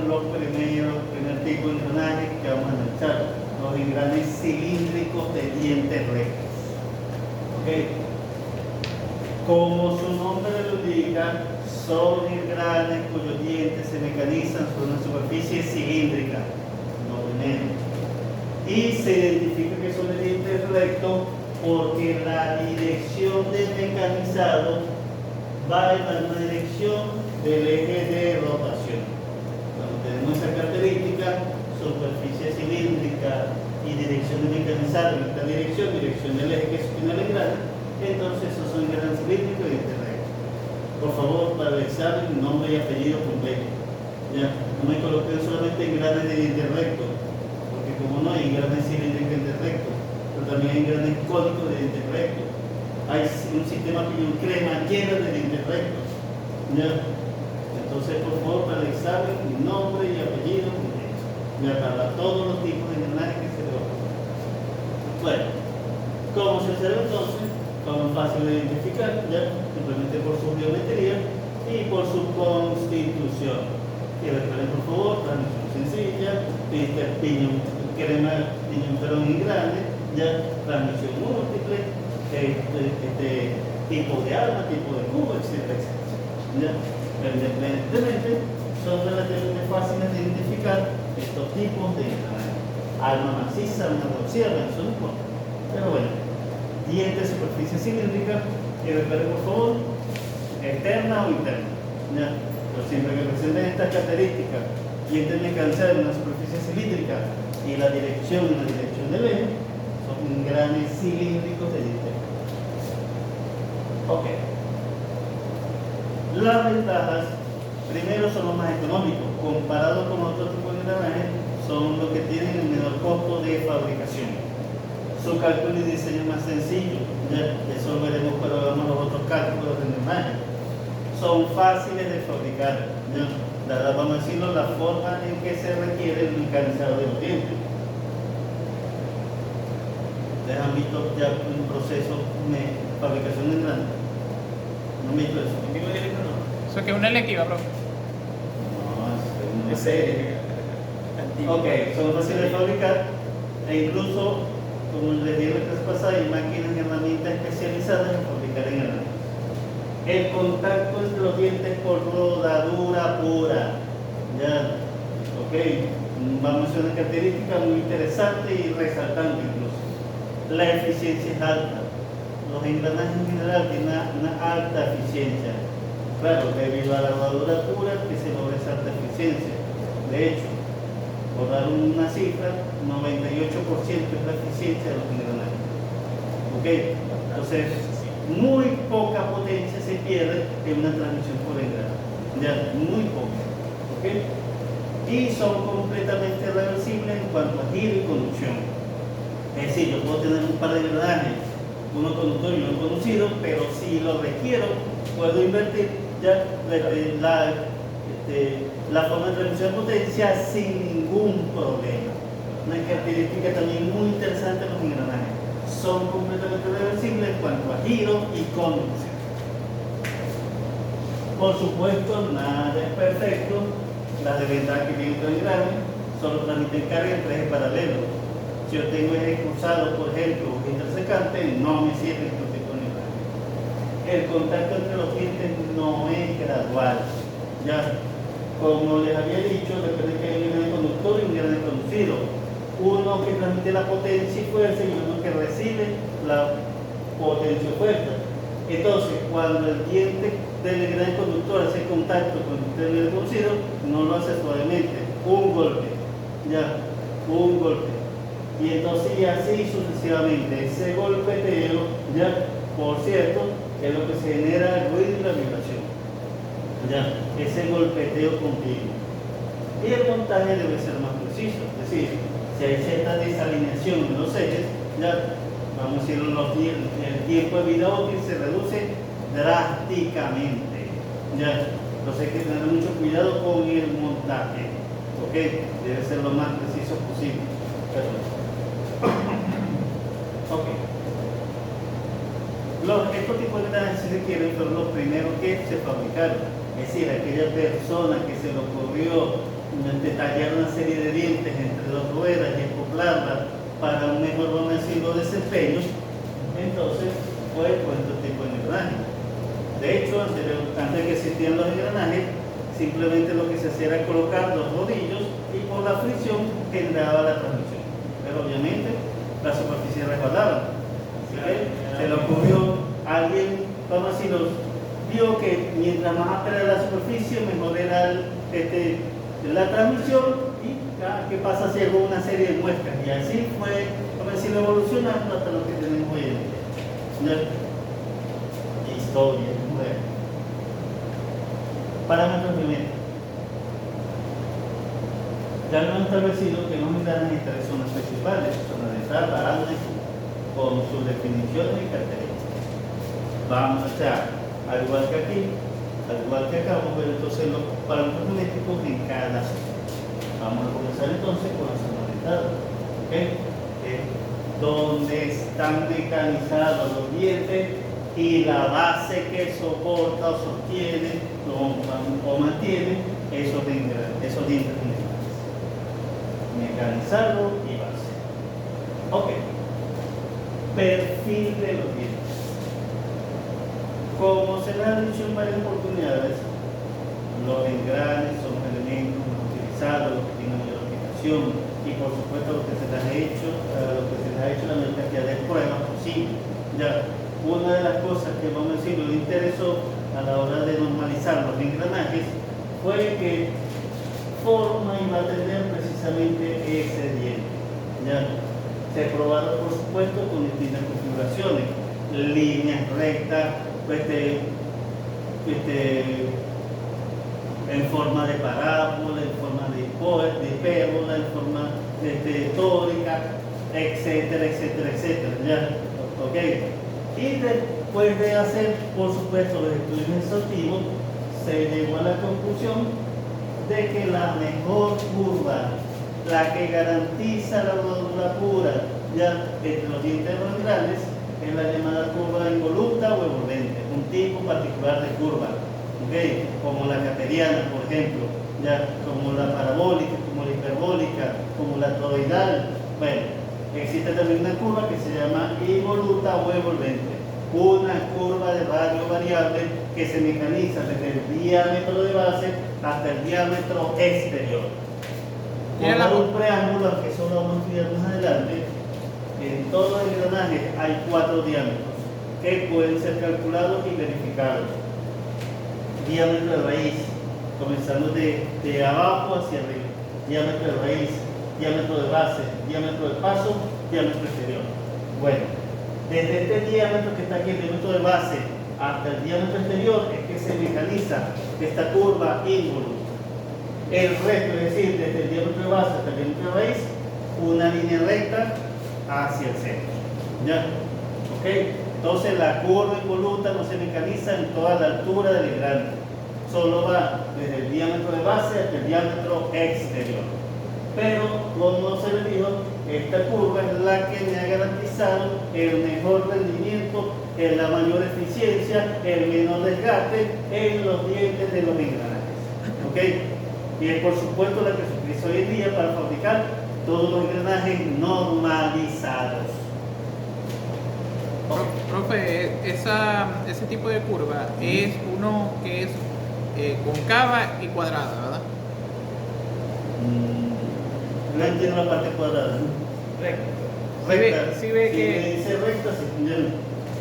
los primer tipo de engranajes que vamos a analizar, los engranes cilíndricos de dientes rectos. ¿Ok? Como su nombre lo indica, son engranes cuyos dientes se mecanizan sobre una superficie cilíndrica, lo primero. Y se identifica que son de dientes rectos porque la dirección del mecanizado va en la misma dirección del eje de rotación. Cuando tenemos esa característica, superficie cilíndrica y dirección de mecanizado en esta dirección del eje que sostiene el engrane, entonces esos son engranes cilíndricos y dientes rectos. Por favor, para el examen, nombre y apellido completo. Ya, no me coloquen solamente engranes de dientes rectos, porque como no hay engranes cilíndricos de dientes rectos, pero también hay engranes cónicos de dientes rectos. Hay un sistema piñón crema lleno de dientes rectos. ¿Ya? Entonces, por favor, para el examen, nombre y apellido completo. Ya, para todos los tipos de engranajes que se le ofrecen. Bueno, como se observa entonces, son fáciles de identificar, ya, simplemente por su geometría y por su constitución. Y recuerden, por favor, transmisión sencilla, piñón crema, piñón perón y grande, ya, transmisión múltiple, tipo de arma, tipo de cubo, etcétera, etcétera. ¿Ya? Evidentemente, son relativamente fáciles de identificar estos tipos de arma maciza, arma reducida, eso no importa. Pero bueno, dientes, superficie cilíndrica, y recuerden por favor, externa o interna. ¿Ya? Pero siempre que presenten estas características, dientes mecanizado en una superficie cilíndrica y la dirección del eje, son engranes cilíndricos de dientes. Ok. Las ventajas, primero, son los más económicos. Comparado con otros tipos de engranajes, son los que tienen el menor costo de fabricación. Su cálculo y diseño más sencillo, ya, eso lo veremos cuando hagamos los otros cálculos de engranaje. Son fáciles de fabricar, ya, vamos a decirlo, la forma en que se requiere el mecanizado de los dientes. ¿Ustedes han visto ya un proceso de fabricación de engranaje? ¿No han visto eso? Eso que es una electiva, profe. No, es serie. Ok, son fáciles de fabricar e incluso, como les dije la vez pasada, hay máquinas y herramientas especializadas en fabricar engranajes. El contacto entre los dientes por rodadura pura. Ya, ok, vamos a hacer una característica muy interesante y resaltante incluso. La eficiencia es alta. Los engranajes en general tienen una alta eficiencia. Claro, debido a la rodadura pura que se logra esa alta eficiencia. De hecho, por dar una cifra, 98% es la eficiencia de los engranajes. ¿Ok? Entonces, muy poca potencia se pierde en una transmisión por engranaje. Ya, muy poca. ¿Ok? Y son completamente reversibles en cuanto a giro y conducción. Es decir, yo puedo tener un par de engranajes, uno conductor y uno conducido, pero si lo requiero, puedo invertir ya la forma de transmisión de potencia sin ningún problema. Una característica también muy interesante de los engranajes. Son completamente reversibles en cuanto a giro y conducción. Por supuesto, nada es perfecto. Las desventajas que tiene estos engranes solo transmiten carga en ejes paralelos. Si yo tengo ejes cruzados, por ejemplo, intersecante, no me sirve este tipo de engranaje. El contacto entre los dientes no es gradual. Ya, como les había dicho, depende que hay un engrane conductor y un engrane conducido. Uno que transmite la potencia y fuerza y uno que recibe la potencia y fuerza. Entonces, cuando el diente del engrane conductor hace contacto con el engrane conducido, no lo hace suavemente, un golpe, ya, un golpe. Y entonces, y así sucesivamente, ese golpeteo, ya, por cierto, es lo que se genera el ruido y la vibración. Ya, ese golpeteo continuo. Y el montaje debe ser más preciso, es decir, si hay cierta desalineación en los ejes, ya, vamos a decirlo, el tiempo de vida útil se reduce drásticamente. Ya, entonces hay que tener mucho cuidado con el montaje, ¿ok? Debe ser lo más preciso posible. Ok. Estos tipos de engranajes se requieren fueron los primeros que se fabricaron. Es decir, aquella persona que se le ocurrió detallar una serie de dientes entre dos ruedas y acoplarlas para un mejor, vamos a decirlo, desempeño. Entonces fue puesto este tipo de engranaje. De hecho, antes de que existían los engranajes, simplemente lo que se hacía era colocar los rodillos y por la fricción generaba la transmisión. Pero obviamente la superficie resbalaba. Así que se le ocurrió a alguien, vamos a decirlo, vio que mientras más áspera era la superficie, mejor era la transmisión. Y ¿qué pasa si hago una serie de muestras? Y así fue, vamos a decirlo, evolucionando hasta lo que tenemos hoy en día. Historia, bueno. Parámetros biométricos. Ya hemos establecido que los engranajes tres zonas principales, zona de entrada, zona y con sus definiciones y características. Vamos a echar, al igual que aquí, al igual que acá, vamos a ver entonces los parámetros biométricos en cada zona. Vamos a comenzar entonces con la zona de entrada, ¿okay? Donde están mecanizados los dientes y la base que soporta o sostiene o mantiene esos dientes mecanizado y base. Ok. Perfil de los dientes. Como se les ha dicho en varias oportunidades, los engranes son los elementos más utilizados, los que tienen mayor aplicación y por supuesto lo que se les ha hecho, la mayor cantidad de pruebas posible. Ya, una de las cosas que vamos a decir nos interesó a la hora de normalizar los engranajes fue que forma iba a tener precisamente ese diente. ¿Ya? Se probaron por supuesto con distintas configuraciones, líneas rectas, en forma de parábola, en forma de hipérbola, en forma tórica, etcétera, etcétera, etcétera. ¿Ya? ¿Okay? Y después de hacer, por supuesto, los estudios exhaustivos, se llegó a la conclusión de que la mejor curva, la que garantiza la rodadura pura, ya entre los dientes de los engranes, es la llamada curva involuta o envolvente, un tipo particular de curva, ¿okay? Como la cateriana, por ejemplo, ya como la parabólica, como la hiperbólica, como la toroidal. Bueno, existe también una curva que se llama involuta o envolvente, una curva de radio variable que se mecaniza desde el diámetro de base hasta el diámetro exterior. Por un preámbulo, que eso lo vamos a estudiar más adelante, en todos los engranajes hay 4 diámetros que pueden ser calculados y verificados. Diámetro de raíz, comenzando de abajo hacia arriba. Diámetro de raíz, diámetro de base, diámetro de paso, diámetro exterior. Bueno, desde este diámetro que está aquí, el diámetro de base, hasta el diámetro exterior, es que se mecaniza esta curva involuta. El resto, es decir, desde el diámetro de base hasta el diámetro de raíz, una línea recta hacia el centro. ¿Ya? ¿Ok? Entonces la curva involuta no se mecaniza en toda la altura del engrane. Solo va desde el diámetro de base hasta el diámetro exterior. Pero, como se le dijo, esta curva es la que me ha garantizado el mejor rendimiento, la mayor eficiencia, el menor desgaste en los dientes de los engranajes. ¿Ok? Y es por supuesto la que se utiliza hoy en día para fabricar todos los engranajes normalizados. Profe, ese tipo de curva es uno que es cóncava y cuadrada, ¿verdad? No entiendo la parte cuadrada. Recta. Si ve que dice recta,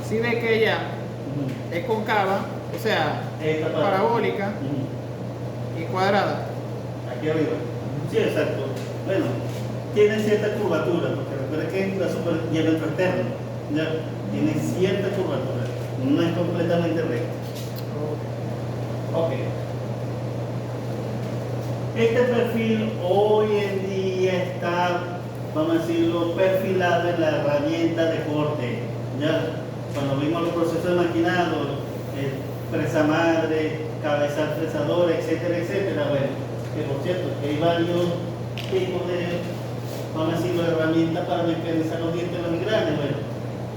si ve que ella es cóncava, o sea, parabólica y cuadrada. Aquí arriba. Sí, exacto. Bueno, tiene cierta curvatura, porque recuerda que es la diámetro externo. Ya tiene cierta curvatura, no es completamente recta. Ok. Este perfil hoy en día está, vamos a decirlo, perfilado en la herramienta de corte. Ya, cuando vimos los procesos de maquinado, fresa madre, cabezal fresador, etcétera, etcétera. Bueno, que por cierto, que hay varios tipos de, vamos a decirlo, herramientas para mecanizar los dientes de los engranes. Bueno,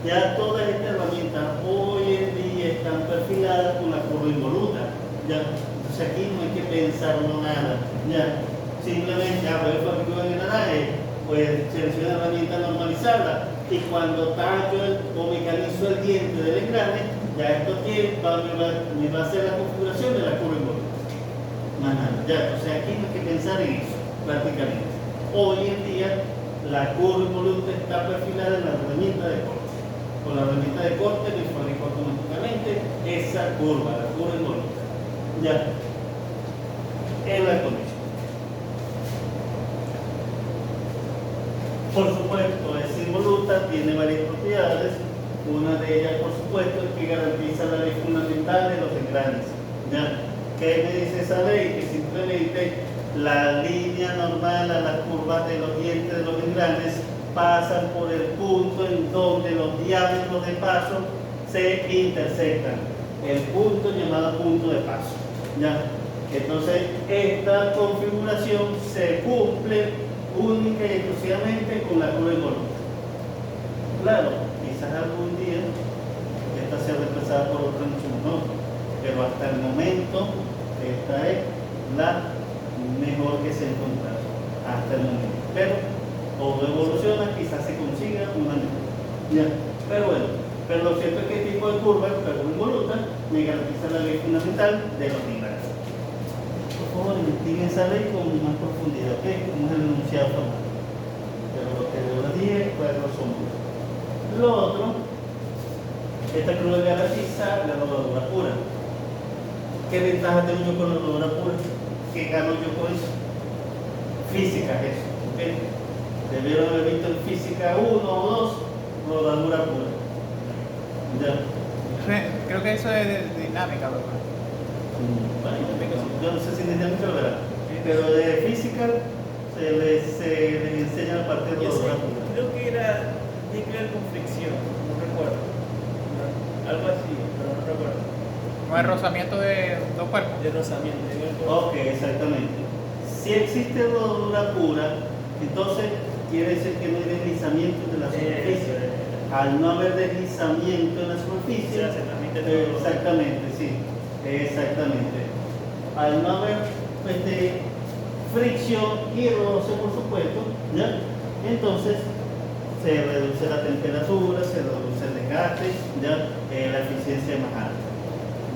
ya todas estas herramientas hoy en día están perfiladas con la curva involuta. Ya, entonces aquí no hay que pensarlo nada. Ya, simplemente voy a fabricar un engranaje, pues selecciono la herramienta normalizada y cuando tallo o mecanizo el diente del engrane, ya esto aquí me va a hacer la configuración de la curva involuta. Más nada, ya, o sea, aquí no hay que pensar en eso, prácticamente. Hoy en día, la curva involuta está perfilada en la herramienta de corte. Con la herramienta de corte me fabrico automáticamente esa curva, la curva involuta. Ya, en la condición. Por supuesto, esa involuta tiene varias propiedades. Una de ellas, por supuesto, es que garantiza la ley fundamental de los engranes. ¿Ya? ¿Qué me dice esa ley? Que simplemente la línea normal a las curvas de los dientes de los engranes pasan por el punto en donde los diámetros de paso se intersectan. El punto llamado punto de paso. ¿Ya? Entonces, esta configuración se cumple única y exclusivamente con la curva involuta. Claro, quizás algún día esta sea reemplazada por otra mucho menor, pero hasta el momento esta es la mejor que se ha encontrado hasta el momento. Pero todo evoluciona, quizás se consiga una mejor. Ya. Pero bueno, pero lo cierto es que este tipo de curva, la curva involuta, me garantiza la ley fundamental de los engranes. Por favor, investiguen esa ley con más profundidad, ¿ok? Como es el enunciado formal. Pero lo que yo les dije fue resumen. Lo otro, esta curva garantiza la rodadura pura. ¿Qué ventaja tengo yo con la rodadura pura? ¿Qué gano yo con eso? Física es eso, ¿ok? Debieron haber visto en física 1 o 2, rodadura pura. Ya. Creo que eso es de dinámica, ¿verdad? Bueno, yo no sé si dinámica lo verá, pero de física se les enseña la parte de rodadura pura. Creo que tiene que ver con fricción, no recuerdo. Algo así, pero no recuerdo. No es rozamiento de dos cuerpos. De rozamiento. Ok, exactamente. Si existe rodadura pura, entonces quiere decir que no hay deslizamiento de la superficie. Al no haber deslizamiento en la superficie, se transmite todo. exactamente, sí, exactamente. Al no haber fricción y roce, por supuesto, ¿ya? Entonces se reduce la temperatura, se reduce el desgaste, ¿ya? La eficiencia es más alta.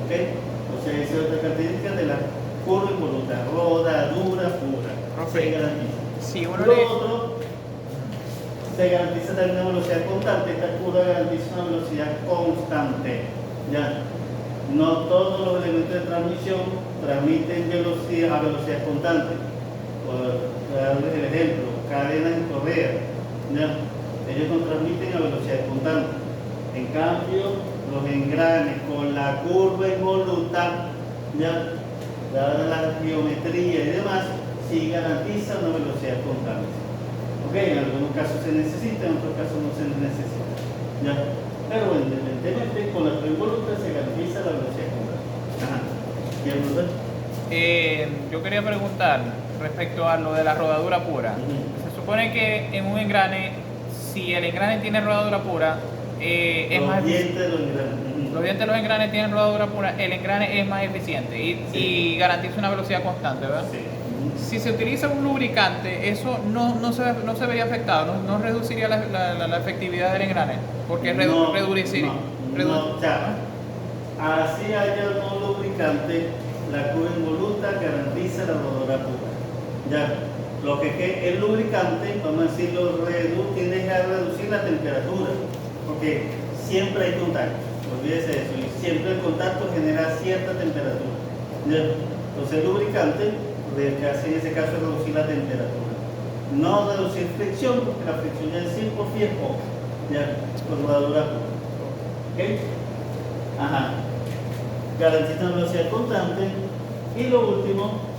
¿Ok? Entonces esa es otra característica de la curva involuta, rodadura pura. Se garantiza. Si uno Lo otro, se garantiza también una velocidad constante. Esta curva garantiza una velocidad constante. ¿Ya? No todos los elementos de transmisión transmiten a velocidad constante. Por darles el ejemplo, cadenas en correa, ¿ya? Ellos no transmiten a velocidad constante. En cambio, los engranes con la curva involuta, ¿ya? Dada la geometría y demás, sí garantizan una velocidad constante. Ok, en algunos casos se necesita, en otros casos no se necesita. ¿Ya? Pero independientemente, con la curva involuta se garantiza la velocidad constante. Ajá. ¿Quieres preguntar? Yo quería preguntar respecto a lo de la rodadura pura. Se supone que en un engrane, si el engrane tiene rodadura pura, es los más dientes de los engranes. los dientes de los engranes tienen rodadura pura, el engrane es más eficiente y garantiza una velocidad constante, ¿verdad? Sí. Si se utiliza un lubricante, eso no se vería afectado, no reduciría la efectividad del engrane, porque reduciría. No, ya. Así haya un lubricante, la curva involuta garantiza la rodadura pura. Ya. Lo que el lubricante, vamos a decirlo, tiende a reducir la temperatura, porque siempre hay contacto. Olvídese de eso, y siempre el contacto genera cierta temperatura. ¿Ya? Entonces el lubricante lo que hace en ese caso es reducir la temperatura. No reducir fricción, porque la fricción ya en sí por sí es poca. ¿Ya? Por rodadura pura. ¿Ok? Ajá. Garantiza una velocidad constante. Y lo último,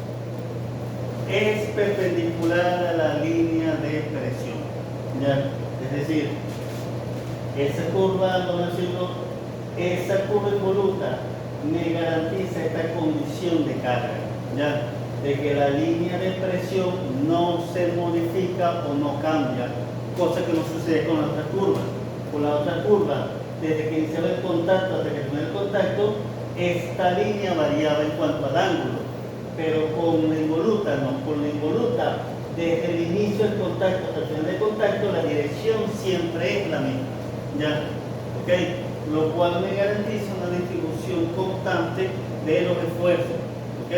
es perpendicular a la línea de presión. ¿Ya? Es decir, esa curva, vamos a decirlo, esa curva involuta me garantiza esta condición de carga, ¿ya? De que la línea de presión no se modifica o no cambia, cosa que no sucede con la otra curva. Con la otra curva, desde que iniciaba el contacto hasta que terminó el contacto, esta línea variaba en cuanto al ángulo. pero con la involuta no, con la involuta desde el inicio del contacto hasta el final del contacto la dirección siempre es la misma, ¿ya? ¿Ok? Lo cual me garantiza una distribución constante de los esfuerzos, ¿ok?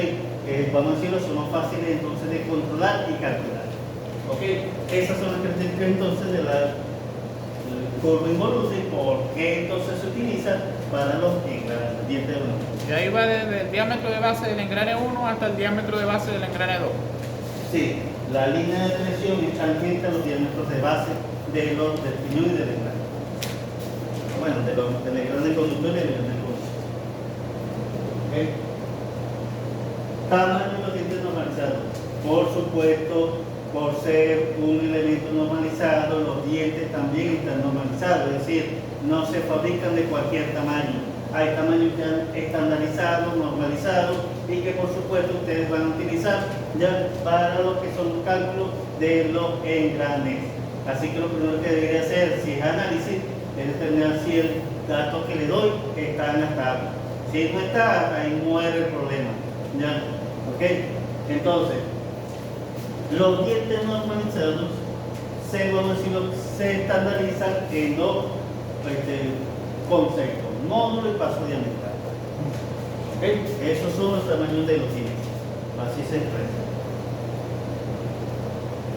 Vamos a decirlo, son más fáciles entonces de controlar y calcular, ¿ok? Esas son las características entonces de la curva involuta y por qué entonces se utiliza para los dientes de uno. Y ahí va desde el diámetro de base del engrane 1 hasta el diámetro de base del engrane 2. Sí, la línea de tensión es tangente a los diámetros de base del piñón y del engrane. Bueno, del engrane conductor y del engrane conductor. ¿Okay? Tamaño de los dientes normalizados. Por supuesto, por ser un elemento normalizado, los dientes también están normalizados, es decir, no se fabrican de cualquier tamaño. Hay tamaños ya estandarizados, normalizados y que por supuesto ustedes van a utilizar ya para lo que son los cálculos de los engranes. Así que lo primero que debería hacer, si es análisis, es determinar si el dato que le doy está en la tabla. Si no está, ahí muere el problema. ¿Ya? ¿Ok? Entonces, los dientes normalizados se estandarizan en dos conceptos: módulo y paso diametral. ¿Okay? Esos son los tamaños de los dientes, así se expresa.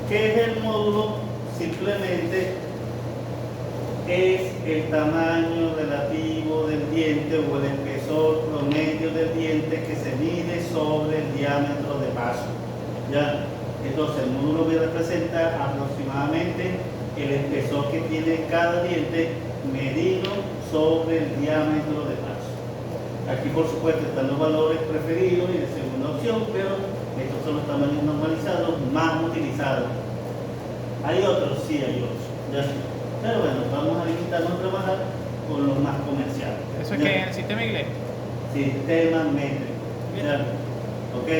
¿Qué es el módulo? Simplemente es el tamaño relativo del diente o el espesor promedio del diente que se mide sobre el diámetro de paso. ¿Ya? Entonces el módulo me representa aproximadamente el espesor que tiene cada diente medido sobre el diámetro de paso. Aquí por supuesto están los valores preferidos y de segunda opción, pero estos son los tamaños normalizados más utilizados. ¿Hay otros? Sí, hay otros. ¿Ya? Pero bueno, vamos a limitarnos a trabajar con los más comerciales. ¿Eso es ¿Ya? que en el sistema inglés? Sistema métrico. ¿Ya? Ok.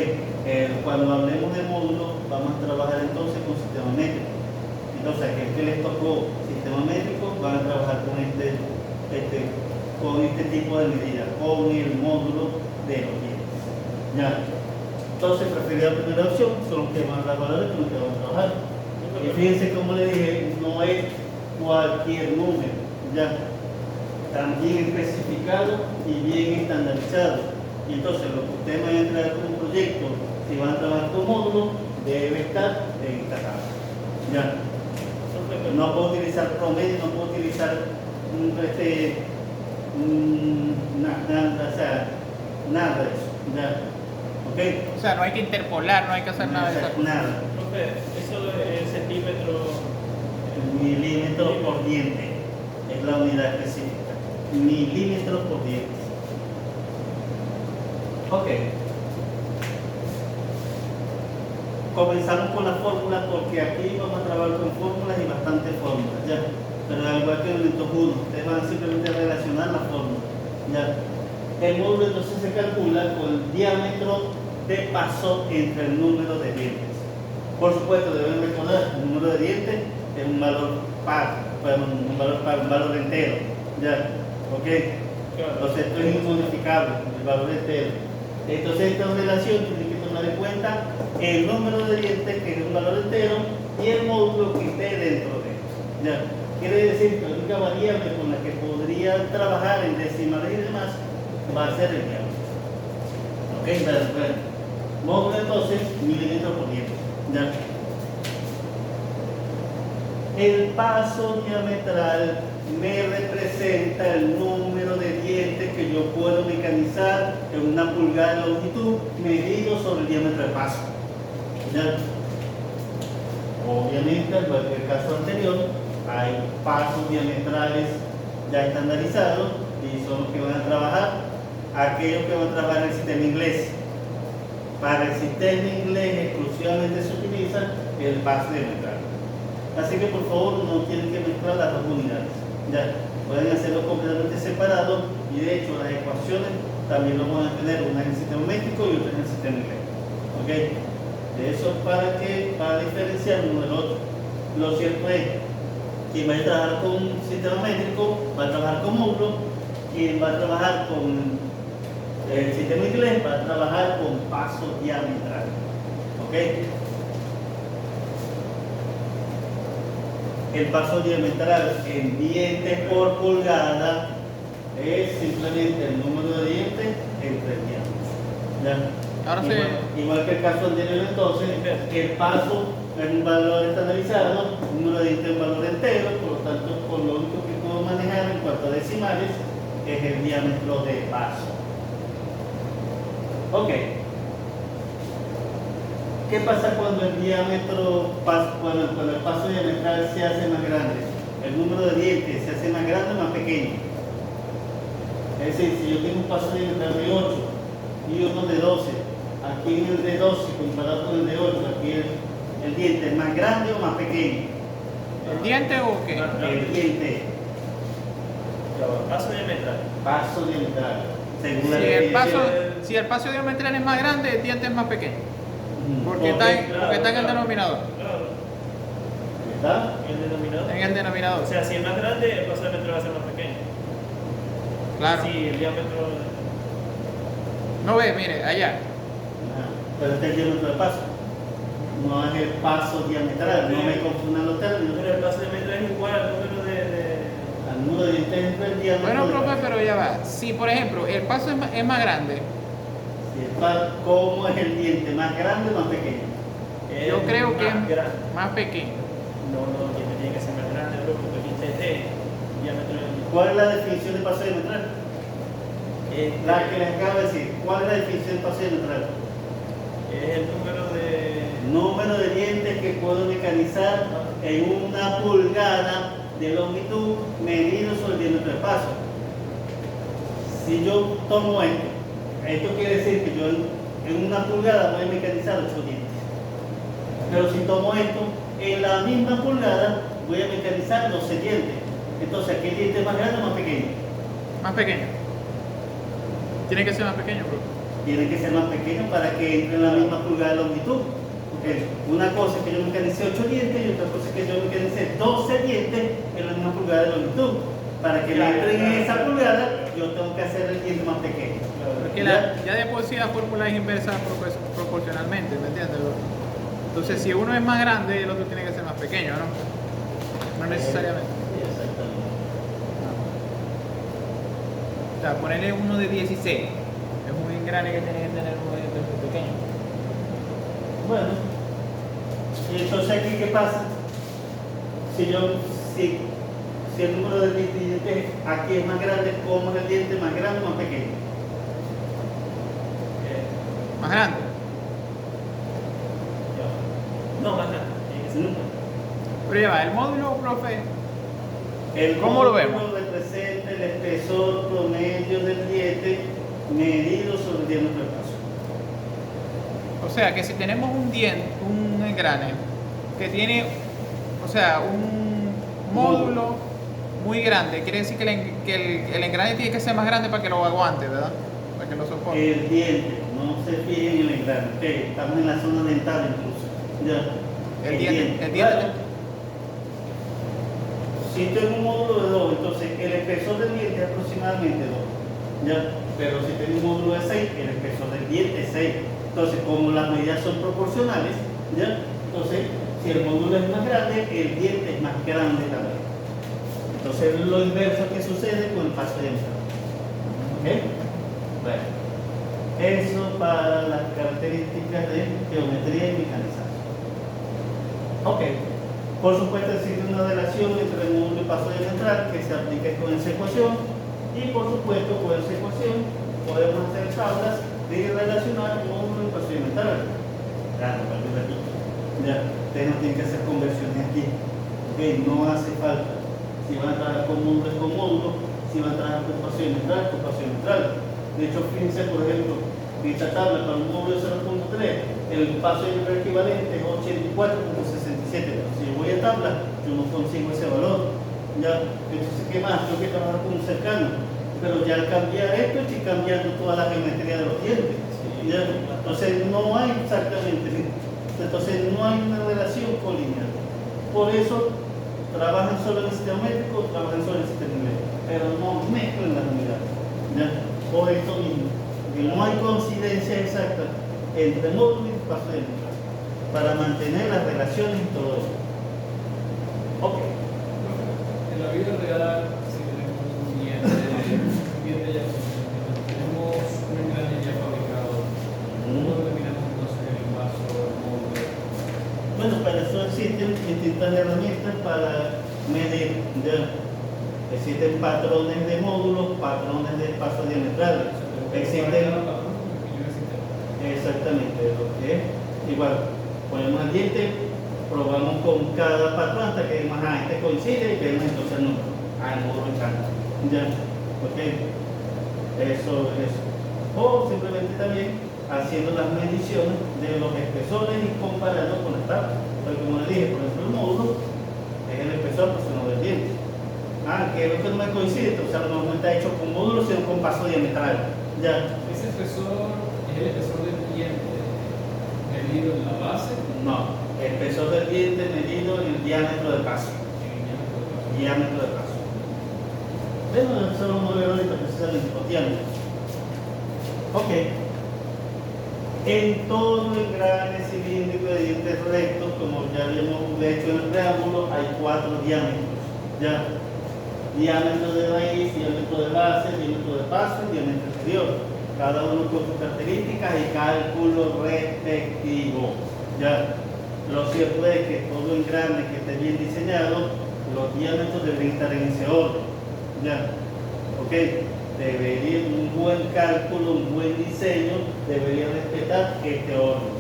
Cuando hablemos de módulo, vamos a trabajar entonces con sistema métrico. Entonces, a aquel que les tocó sistema métrico, van a trabajar con este tipo de medida, con el módulo de los dientes. ¿Ya? Entonces, preferir la primera opción, son los que van a dar valores con los que vamos a trabajar. Y fíjense como le dije, no es cualquier número, ya, también especificado y bien estandarizado. Y entonces lo que ustedes van a entrar con un proyecto, si van a trabajar con módulo, debe estar en esta tabla. Ya. No puedo utilizar promedio, no puedo utilizar nada de eso. Ya. ¿Okay? O sea, no hay que interpolar, no hay que hacer nada de eso. Nada. Profe, eso es centímetro. Milímetros por diente es la unidad específica. Milímetros por diente. Ok. Comenzamos con la fórmula porque aquí vamos a trabajar con fórmulas y bastantes fórmulas, ¿ya? Pero al igual que en el momento 1, ustedes van a simplemente relacionar la fórmula, ¿ya? El módulo entonces se calcula con el diámetro de paso entre el número de dientes. Por supuesto, deben recordar, el número de dientes es un valor par, un valor entero, ¿ya? ¿Ok? Entonces esto es incodificable, el valor entero. Entonces esta relación tiene que tomar en cuenta el número de dientes, que es un valor entero, y el módulo que esté dentro de esto. ¿Ya? Quiere decir que la única variable con la que podría trabajar en decimales y demás va a ser el diámetro. ¿Ok? Bueno. Módulo entonces, milímetros por diente. ¿Ya? El paso diametral me representa el número de dientes que yo puedo mecanizar en una pulgada de longitud medido sobre el diámetro de paso. ¿Ya? Obviamente, al igual que el caso anterior, hay pasos diametrales ya estandarizados y son los que van a trabajar aquellos que van a trabajar en el sistema inglés. Para el sistema inglés exclusivamente se utiliza el paso diametral. Así que por favor no tienen que mezclar las dos unidades. Ya, pueden hacerlo completamente separado y de hecho las ecuaciones también lo van a tener, una en el sistema métrico y otra en el sistema inglés. ¿Ok? Eso para diferenciar uno del otro. Lo cierto es, quien va a trabajar con sistema métrico va a trabajar con módulo, quien va a trabajar con El sistema inglés va a trabajar con paso diametral. ¿Ok? El paso diametral en dientes por pulgada es simplemente el número de dientes entre el diámetro. ¿Ya? Ahora Igual que el caso anterior, entonces, el paso es un valor estandarizado, un número de dientes es un valor entero, por lo tanto, por lo único que puedo manejar en cuanto a decimales es el diámetro de paso. Ok. ¿Qué pasa cuando el diámetro, cuando el paso diametral se hace más grande? El número de dientes se hace más grande o más pequeño. Es decir, si yo tengo un paso diametral de 8 y uno de 12, aquí en el de 12 comparado con el de 8, aquí el diente es más grande o más pequeño. ¿El diente o qué? El diente, Paso diametral. paso diametral. Según la Si el definición. si el paso diametral es más grande, el diente es más pequeño. Porque Ok, está en el denominador. Claro. ¿Está? El denominador. En el denominador. O sea, si es más grande, el paso diametral va a ser más pequeño. Claro. Si el diámetro. No ve, mire, allá. Ajá. Pero este es el diámetro de paso. No es el paso diametral, no me confundan los términos. Pero el paso diametral es igual al número de. Al número de dientes entre el diámetro. Bueno, del profe, paso. pero ya va. Si, por ejemplo, el paso es más grande, ¿Cómo es el diente? ¿Más grande o más pequeño? yo creo que más es grande. más pequeño. No, el diente tiene que ser más grande, bro, porque el diente es de diámetro del diente. ¿Cuál es la definición de paso diametral? La que les acabo de decir. ¿Cuál es la definición de paso diametral? Es el número de. Número de dientes que puedo mecanizar en una pulgada de longitud medido sobre el diámetro de paso. Si yo tomo esto quiere decir que yo en una pulgada voy a mecanizar 8 dientes. Pero si tomo esto, en la misma pulgada voy a mecanizar 12 dientes. Entonces, ¿qué diente es más grande o más pequeño? Más pequeño. Tiene que ser más pequeño, profe. Tiene que ser más pequeño para que entre en la misma pulgada de longitud. Porque una cosa es que yo mecanicé 8 dientes y otra cosa es que yo mecanicé 12 dientes en la misma pulgada de longitud. Para que me entren en esa pulgada, yo tengo que hacer el diente más pequeño. Porque ya de por sí la fórmula es inversa proporcionalmente, ¿me entiendes? Entonces, si uno es más grande, el otro tiene que ser más pequeño, ¿no? No necesariamente. Sí, exactamente. O sea, ponerle uno de 16. Es un engrane que tiene que tener uno de dientes muy pequeño. Bueno, y entonces aquí, ¿qué pasa? Si el número de dientes aquí es más grande, ¿cómo es el diente más grande o más pequeño? Más grande. No, más grande. Tiene que ser más grande. Pero ya va, el módulo, profe. ¿Cómo lo vemos? Representa el espesor promedio del diente medido sobre el diámetro del paso. O sea, que si tenemos un engrane que tiene, o sea, un módulo muy grande, quiere decir que el engrane tiene que ser más grande para que lo aguante, ¿verdad? Para que lo soporte. El diente, no se fijen en el engrane, ok, estamos en la zona dental incluso. Ya. El diente. Claro. Si tengo un módulo de 2, entonces el espesor del diente es aproximadamente 2. ¿Ya? Pero si tengo un módulo de 6, el espesor del diente es 6. Entonces, como las medidas son proporcionales, ¿ya? Entonces, si el módulo es más grande, el diente es más grande también. Entonces, lo inverso que sucede con el paso diametral. ¿Ok? Bueno, eso para las características de geometría y mecanización. Ok. Por supuesto, existe una relación entre el módulo y paso diametral que se aplica con esa ecuación. Y por supuesto, con esa ecuación podemos hacer tablas de relacionar el módulo y paso diametral. Claro, repito. Ya, ustedes no tienen que hacer conversiones aquí. Ok, no hace falta. Si van a trabajar con módulo, si van a trabajar con paso diametral. De hecho, fíjense, por ejemplo, en esta tabla para un módulo de 0.3, el paso diametral equivalente es 84.67. Si yo voy a tabla, yo no consigo ese valor. Ya, entonces, ¿qué más? Tengo que trabajar con un cercano. Pero ya al cambiar esto, estoy cambiando toda la geometría de los dientes. ¿Ya? Entonces, no hay exactamente. Entonces, no hay una relación colineal. Por eso, trabajan solo en el sistema métrico, trabajan solo en el sistema numérico. Pero no mezclan las unidades. ¿Ya? Por esto mismo. ¿Ok? porque no hay coincidencia exacta entre módulo y espacio diametral para mantener las relaciones y todo eso. Ok. En la vida real, si tenemos un diente ya funcionando, tenemos un engrane ya fabricado, ¿cómo determinamos entonces el paso, el módulo? Bueno, para eso existen distintas herramientas para medir. ¿Ya? Existen patrones de módulos, patrones de espacio diametrales. Existen. Exactamente, lo que es igual. Ponemos el diente, probamos con cada patrón hasta que más este coincide y vemos entonces el número. El módulo encanta. Ya, ok. Eso. O simplemente también haciendo las mediciones de los espesores y comparando con las tablas. Porque como les dije, por ejemplo, el módulo es el espesor no del diente. Que es lo que no me coincide, o sea, no está hecho con módulo, sino con paso diametral. Ya. ¿Ese espesor es el espesor del diente medido en la base? No, el espesor del diente medido en el diámetro del paso. Diámetro del paso. Bueno, eso lo vamos a ver ahorita, precisamente los diámetros. Ok. En todo el engrane cilíndrico de dientes rectos, como ya habíamos hecho en el preámbulo, hay 4 diámetros. Ya. Diámetro de raíz, diámetro de base, diámetro de paso y diámetro exterior. Cada uno con sus características y cálculo respectivo. Ya. Lo cierto es que todo engrane que esté bien diseñado, los diámetros deberían estar en ese orden. Ya. Ok. Debería un buen cálculo, un buen diseño, debería respetar este orden.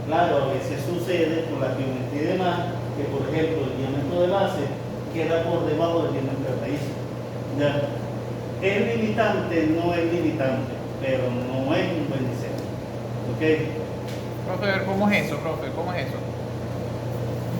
Claro, a veces sucede por la geometría y demás, que por ejemplo el diámetro de base queda por debajo del diámetro de raíz. ¿Ya? ¿Es limitante? No es limitante, pero no es un buen diseño. ¿Ok? Profe, ¿cómo es eso, profe? ¿Cómo es eso?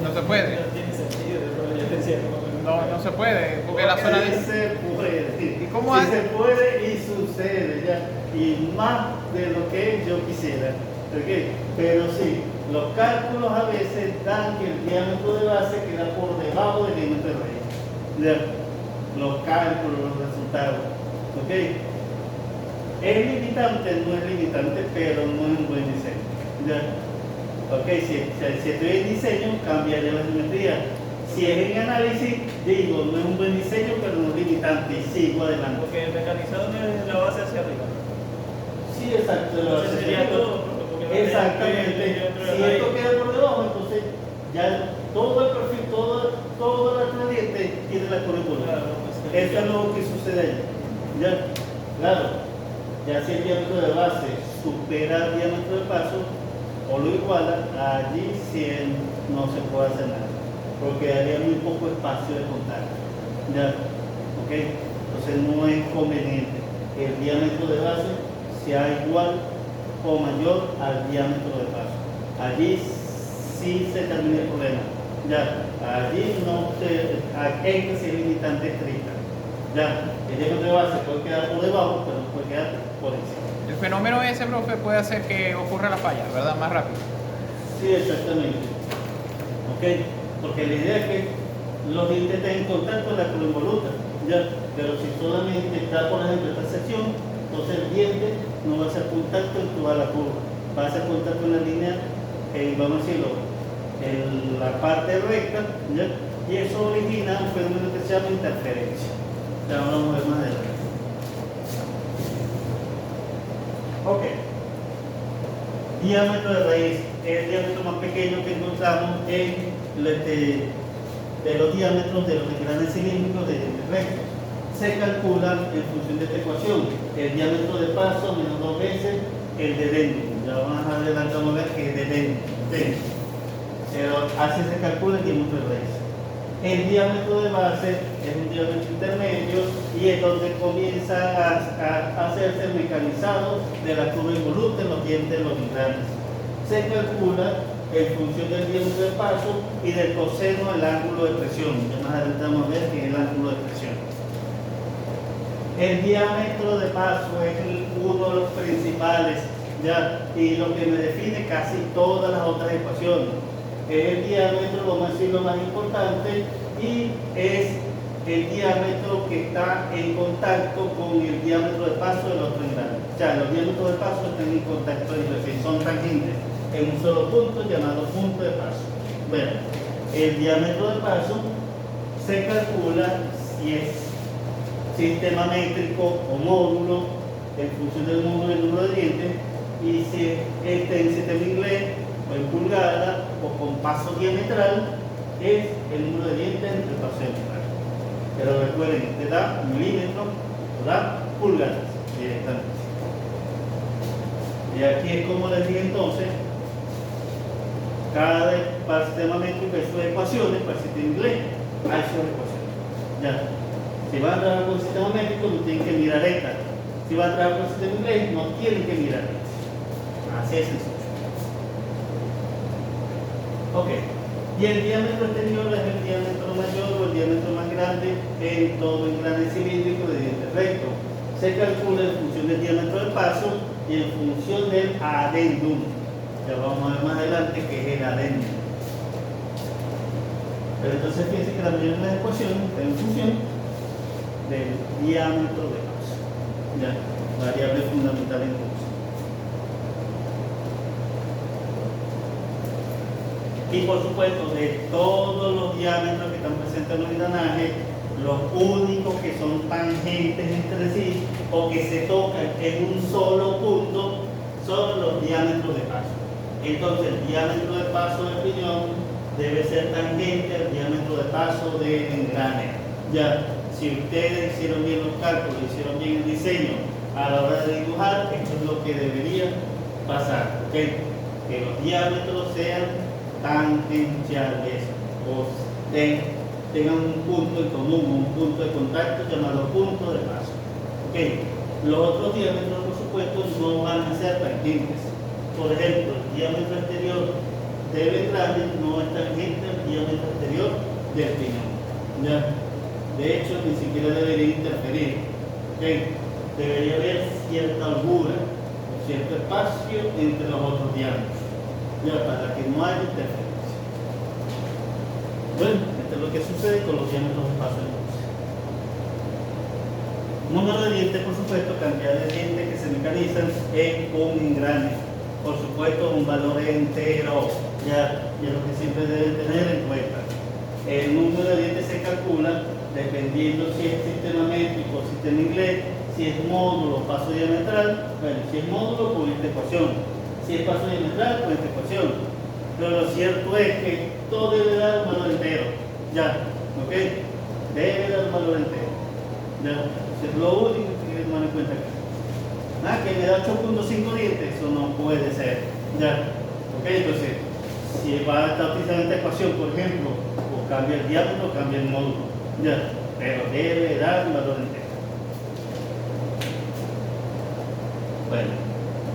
No se puede. No tiene sentido, pero yo te decía, No se puede, porque la zona de... se puede. ¿Y cómo Sí hace? se puede y sucede, ¿ya? Y más de lo que yo quisiera. ¿Ok? Pero sí, los cálculos a veces dan que el diámetro de base queda por debajo del diámetro de raíz. ¿Ya? Los cálculos, los resultados. ¿Ok? ¿Es limitante? No es limitante, pero no es un buen diseño. ¿Ya? Ok, si estoy en diseño, cambiaría la geometría. Si es en análisis, digo, no es un buen diseño, pero no es limitante y sigo adelante. porque el mecanizado es la base hacia arriba. Sí, exacto. Entonces sería todo. porque Exactamente. Si esto queda por debajo, entonces ya todo el perfil, todo el gradiente tiene la currícula. Claro, Eso es lo que sucede ahí. Ya, claro, ya si el diámetro de base supera el diámetro de paso o lo iguala, allí sí no se puede hacer nada, porque daría muy poco espacio de contacto. Ya, ok. Entonces no es conveniente que el diámetro de base sea igual o mayor al diámetro de paso. Allí sí se termina el problema. Ya, allí no se, hay que ser limitante estricta. Ya, el diámetro de base puede quedar por debajo, pero no puede quedar por encima. El fenómeno ese, profe, puede hacer que ocurra la falla, ¿verdad? Más rápido. Sí, exactamente. Ok, porque la idea es que los dientes estén en contacto con la curva involuta. Ya, pero si solamente está, por ejemplo, esta sección, entonces el diente no va a hacer contacto en toda la curva, va a hacer contacto en la línea, vamos a decirlo, en la parte recta, ¿ya? Y eso origina un fenómeno que se llama interferencia. Ya vamos a ver más adelante. Ok. Diámetro de raíz es el diámetro más pequeño que encontramos de los diámetros de los engranes cilíndricos de dientes rectos. Se calcula en función de esta ecuación el diámetro de paso menos 2 veces el de dentro. Ya más adelante vamos a ver que es de dentro. Pero así se calcula el diámetro de raíz. El diámetro de base es un diámetro intermedio y es donde comienza a hacerse el mecanizado de la curva involuta en los dientes de los engranes. Se calcula en función del diámetro de paso y del coseno del ángulo de presión. Ya más adelante vamos a ver que es el ángulo de presión. El diámetro de paso es uno de los principales, ¿ya? Y lo que me define casi todas las otras ecuaciones. Es el diámetro, vamos a decir, lo más importante, y es el diámetro que está en contacto con el diámetro de paso del otro engrane. O sea, los diámetros de paso están en contacto entre sí, son tangentes en un solo punto llamado punto de paso. Bueno, el diámetro de paso se calcula si es sistema métrico o módulo en función del módulo del número de dientes, y si está en sistema inglés o en pulgada o con paso diametral es el número de dientes entre el paso diametral. Pero recuerden, te da milímetros o da pulgadas directamente. Y aquí es como les dije entonces, para el sistema métrico hay sus ecuaciones, para el sistema inglés hay sus ecuaciones. Ya. Si van a trabajar con el sistema métrico no tienen que mirar esta. Si van a trabajar con el sistema inglés no tienen que mirar esta. Así es sencillo. Ok. Y el diámetro exterior es el diámetro mayor o el diámetro más grande en todo engrane cilíndrico de diente recto. Se calcula en función del diámetro del paso y en función del adendum. Ya vamos a ver más adelante qué es el adendum. Pero entonces fíjense que la mayoría de las ecuaciones están en función del diámetro de paso. Ya, variable fundamental en curso. Y por supuesto, de todos los diámetros que están presentes en los engranajes, los únicos que son tangentes entre sí o que se tocan en un solo punto son los diámetros de paso. Entonces, el diámetro de paso del piñón debe ser tangente al diámetro de paso del engrane. Ya, si ustedes hicieron bien los cálculos, hicieron bien el diseño a la hora de dibujar, esto es lo que debería pasar. ¿Okay? Que los diámetros sean tangenciales o tengan un punto en común, un punto de contacto llamado punto de paso. ¿Okay? Los otros diámetros, por supuesto, no van a ser tangentes. Por ejemplo, el diámetro exterior del engrane no es tangente al diámetro exterior del piñón. ¿Ya? De hecho, ni siquiera debería interferir. ¿Okay? Debería haber cierta holgura o cierto espacio entre los otros diámetros, ya, para que no haya interferencia. Bueno, esto es lo que sucede con los diámetros de paso entonces. Número de dientes, por supuesto, cantidad de dientes que se mecanizan en un engrane. Por supuesto, un valor entero, ya lo que siempre deben tener en cuenta. El número de dientes se calcula dependiendo si es sistema métrico o sistema inglés, si es módulo o paso diametral. Bueno, si es módulo, con esta ecuación. Si es paso diametral, con esta ecuación. Pero lo cierto es que todo debe dar un valor entero. Ya, ¿ok? Debe dar un valor entero. Ya, es lo único que hay que tomar en cuenta aquí. Ah, que me da 8.5 dientes, eso no puede ser. Ya, ¿ok? Entonces, si va a estar utilizando esta ecuación, por ejemplo, o cambia el diámetro o cambia el módulo. Ya, pero debe dar un valor entero. Bueno.